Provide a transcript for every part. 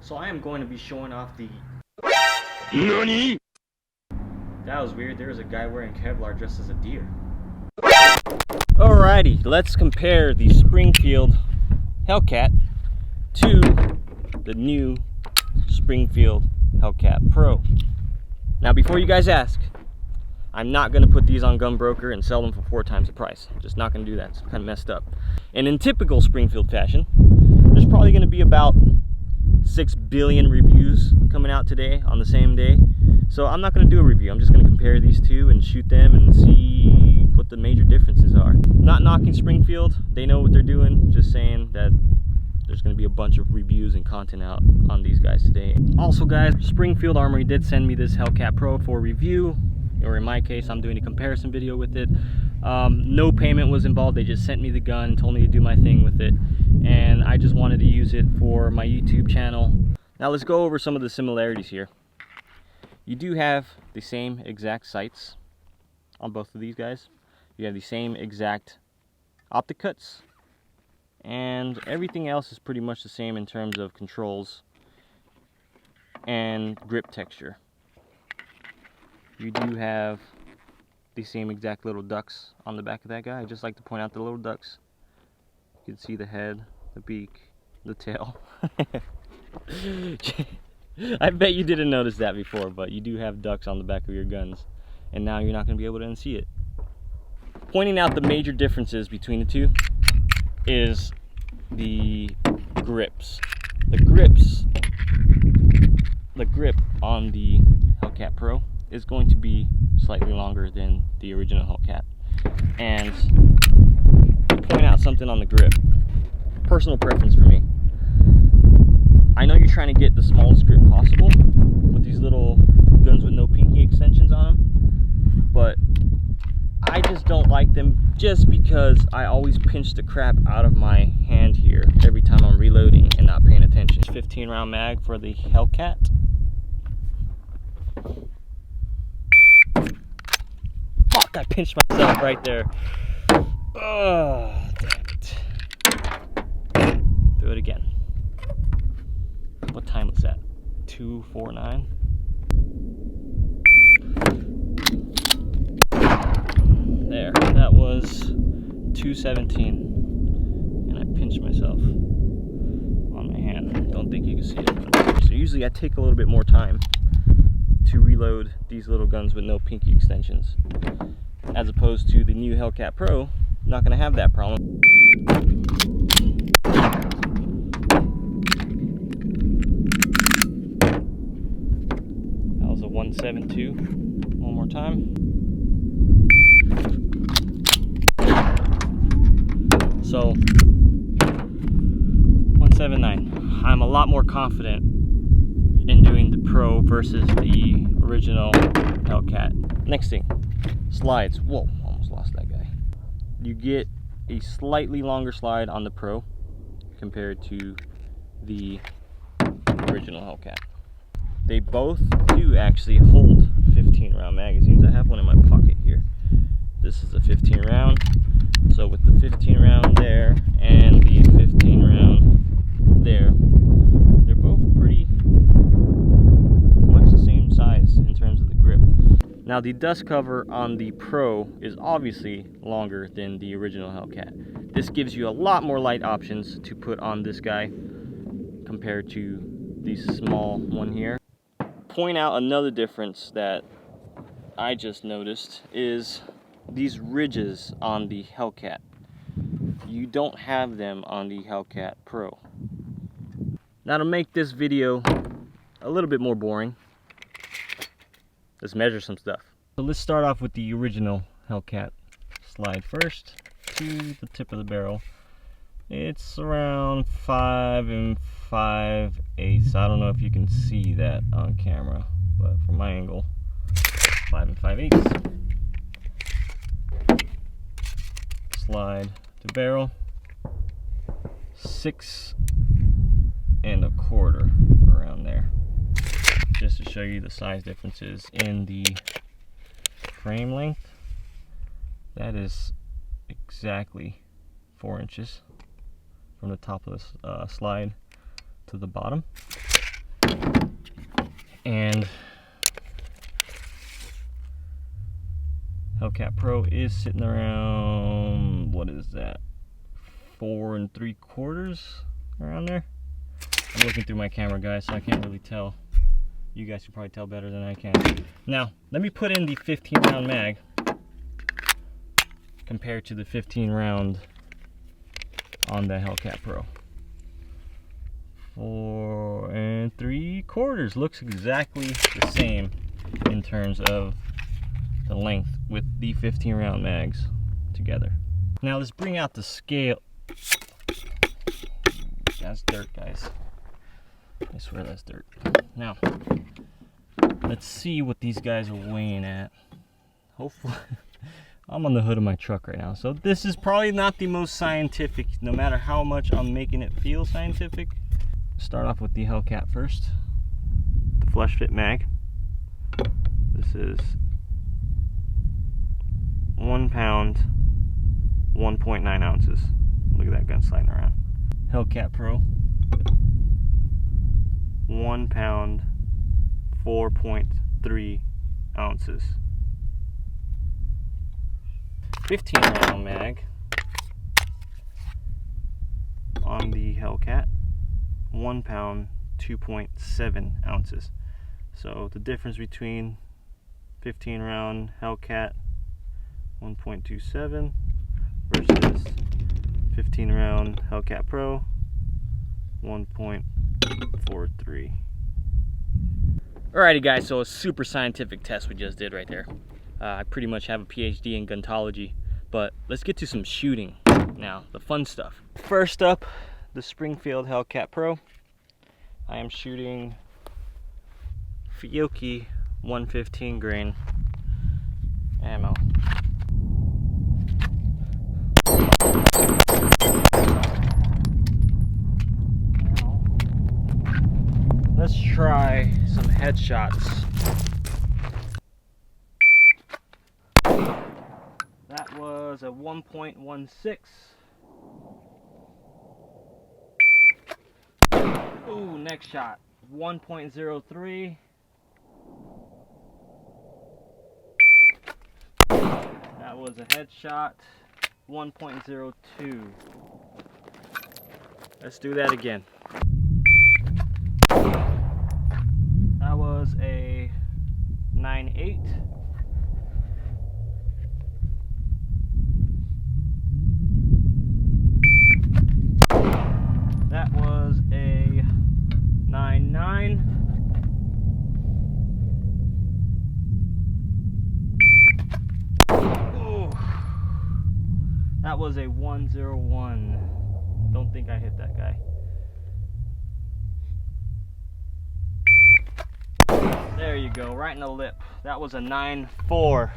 So I am going to be showing off the... NANI?! That was weird. There was a guy wearing Kevlar dressed as a deer. Alrighty, let's compare the Springfield Hellcat to the new Springfield Hellcat Pro. Now before you guys ask, I'm not going to put these on Gunbroker and sell them for 4 times the price. I'm just not going to do that. It's kind of messed up. And in typical Springfield fashion, there's probably going to be about 6 billion reviews coming out today on the same day. So I'm not going to do a review. I'm just going to compare these two and shoot them and see what the major differences are. Not knocking Springfield. They know what they're doing. Just saying that there's going to be a bunch of reviews and content out on these guys today. Also guys, Springfield Armory did send me this Hellcat Pro for review. Or in my case, I'm doing a comparison video with it. No payment was involved. They just sent me the gun and told me to do my thing with it. And I just wanted to use it for my YouTube channel. Now let's go over some of the similarities here. You do have the same exact sights on both of these guys. You have the same exact optic cuts. And everything else is pretty much the same in terms of controls and grip texture. You do have the same exact little ducks on the back of that guy. I just like to point out the little ducks. You can see the head, the beak, the tail. I bet you didn't notice that before, but you do have ducks on the back of your guns. And now you're not going to be able to unsee it. Pointing out the major differences between the two is the grips. The grip on the Hellcat Pro is going to be slightly longer than the original Hellcat. And to point out something on the grip, personal preference for me. I know you're trying to get the smallest grip possible with these little guns with no pinky extensions on them, but I just don't like them just because I always pinch the crap out of my hand here every time I'm reloading and not paying attention. 15 round mag for the Hellcat. Fuck, I pinched myself right there. Oh, damn it. Do it again. What time was that? 2:49? There, that was 2:17. And I pinched myself on my hand. Don't think you can see it. So usually I take a little bit more time to reload these little guns with no pinky extensions, as opposed to the new Hellcat Pro. Not going to have that problem. That was a 172. One more time. So 179. I'm a lot more confident in doing the Pro versus the original Hellcat. Next thing, slides. Whoa, almost lost that guy. You get a slightly longer slide on the Pro compared to the original Hellcat. They both do actually hold 15 round magazines. I have one in my pocket here. This is a 15 round. So with the 15 round there and the 15 round there, they're both pretty much the same size in terms of the grip. Now the dust cover on the Pro is obviously longer than the original Hellcat. This gives you a lot more light options to put on this guy compared to the small one here. Point out another difference that I just noticed is these ridges on the Hellcat. You don't have them on the Hellcat Pro. Now to make this video a little bit more boring, let's measure some stuff. So let's start off with the original Hellcat slide first to the tip of the barrel. It's around 5 5/8. I don't know if you can see that on camera, but from my angle, 5 5/8. Slide to barrel, 6 1/4, around there. Just to show you the size differences in the frame length. That is exactly 4 inches from the top of the slide to the bottom. And Hellcat Pro is sitting around, what is that, 4 3/4 around there. I'm looking through my camera, guys, so I can't really tell. You guys can probably tell better than I can. Now let me put in the 15 round mag compared to the 15 round on the Hellcat Pro. 4 3/4 looks exactly the same in terms of the length with the 15 round mags together. Now let's bring out the scale. That's dirt, guys. I swear that's dirt. Now let's see what these guys are weighing at. Hopefully I'm on the hood of my truck right now, so this is probably not the most scientific, no matter how much I'm making it feel scientific. Start off with the Hellcat first, the flush fit mag. This is 1 pound, 1.9 ounces. Look at that gun sliding around. Hellcat Pro, 1 pound, 4.3 ounces. 15 round mag on the Hellcat, 1 pound, 2.7 ounces. So the difference between 15 round Hellcat 1.27 versus 15 round Hellcat Pro 1.43. Alrighty guys, so a super scientific test we just did right there. I pretty much have a PhD in guntology, but let's get to some shooting now, the fun stuff. First up, the Springfield Hellcat Pro. I am shooting Fiocchi 115 grain ammo. Now, let's try some headshots. That was a 1.16. Ooh, next shot, 1.03. That was a headshot, 1.02. Let's do that again. That was a 9.8. That was a 9.9. Ooh. That was a 101. Don't think I hit that guy. There you go, right in the lip. That was a 9.4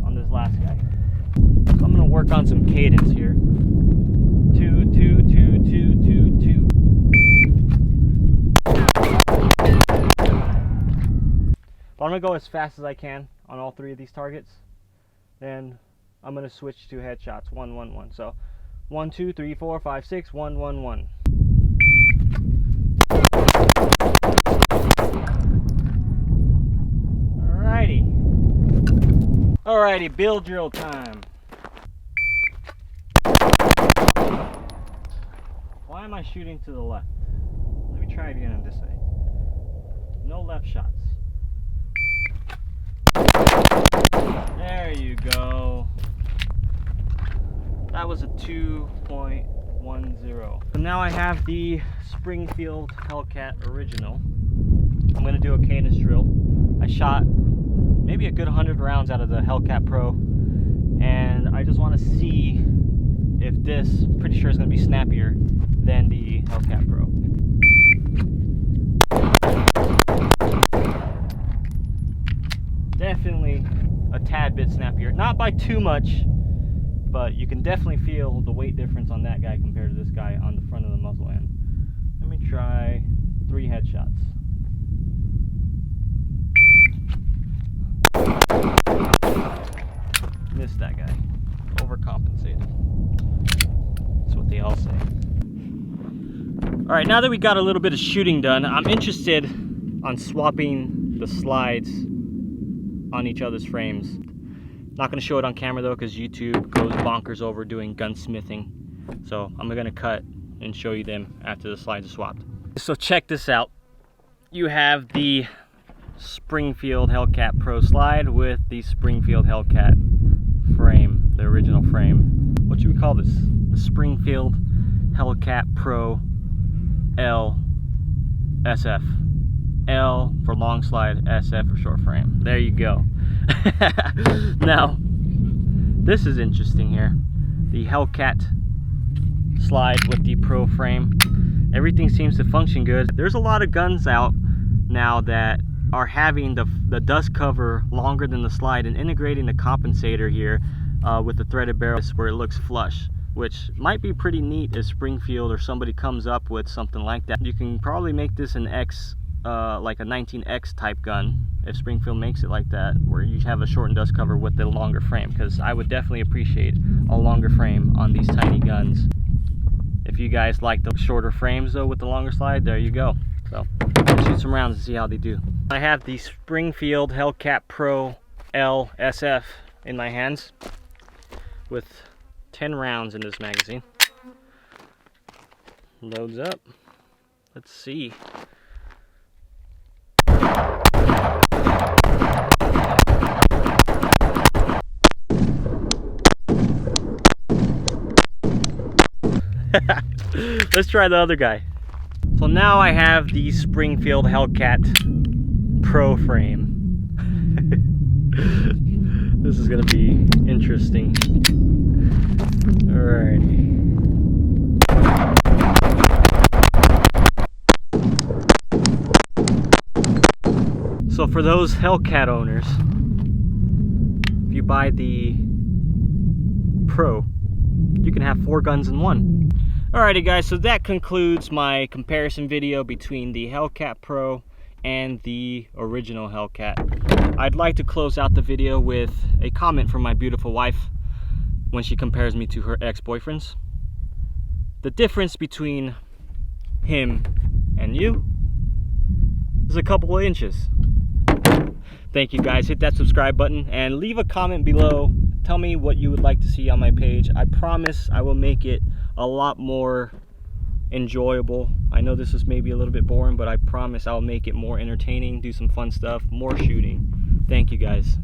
on this last guy. So I'm gonna work on some cadence here. 2, 2, 2, 2, 2, 2. But I'm gonna go as fast as I can on all 3 of these targets. Then I'm gonna switch to headshots. 1, 1, 1. So 1, 2, 3, 4, 5, 6, 1, 1, 1. Alrighty, bill drill time. Why am I shooting to the left? Let me try it again on this side. No left shots. There you go. That was a 2.10. So now I have the Springfield Hellcat original. I'm going to do a cadence drill. I shot maybe a good 100 rounds out of the Hellcat Pro, and I just want to see if this, pretty sure is going to be snappier than the Hellcat Pro. Definitely a tad bit snappier, not by too much, but you can definitely feel the weight difference on that guy compared to this guy on the front of the muzzle end. Let me try 3 headshots. Missed that guy. Overcompensated. That's what they all say. Alright, now that we got a little bit of shooting done, I'm interested on swapping the slides on each other's frames. Not going to show it on camera though, because YouTube goes bonkers over doing gunsmithing. So I'm going to cut and show you them after the slides are swapped. So check this out. You have the Springfield Hellcat Pro slide with the Springfield Hellcat frame, the original frame. What should we call this? The Springfield Hellcat Pro L SF. L for long slide, SF for short frame. There you go. Now, this is interesting here. The Hellcat slide with the Pro frame. Everything seems to function good. There's a lot of guns out now that are having the dust cover longer than the slide and integrating the compensator here with the threaded barrel where it looks flush, which might be pretty neat if Springfield or somebody comes up with something like that. You can probably make this an X, like a 19X type gun, if Springfield makes it like that, where you have a shortened dust cover with the longer frame, because I would definitely appreciate a longer frame on these tiny guns. If you guys like the shorter frames though with the longer slide, there you go. So let's shoot some rounds and see how they do. I have the Springfield Hellcat Pro L SF in my hands with 10 rounds in this magazine. Loads up. Let's see. Let's try the other guy. So now I have the Springfield Hellcat Pro frame. This is gonna be interesting. Alrighty. So for those Hellcat owners, if you buy the Pro, you can have 4 guns in one. Alrighty guys, so that concludes my comparison video between the Hellcat Pro and the original Hellcat. I'd like to close out the video with a comment from my beautiful wife when she compares me to her ex-boyfriends. The difference between him and you is a couple of inches. Thank you guys. Hit that subscribe button and leave a comment below. Tell me what you would like to see on my page. I promise I will make it a lot more enjoyable. I know this is maybe a little bit boring, but I promise I'll make it more entertaining, do some fun stuff, more shooting. Thank you guys.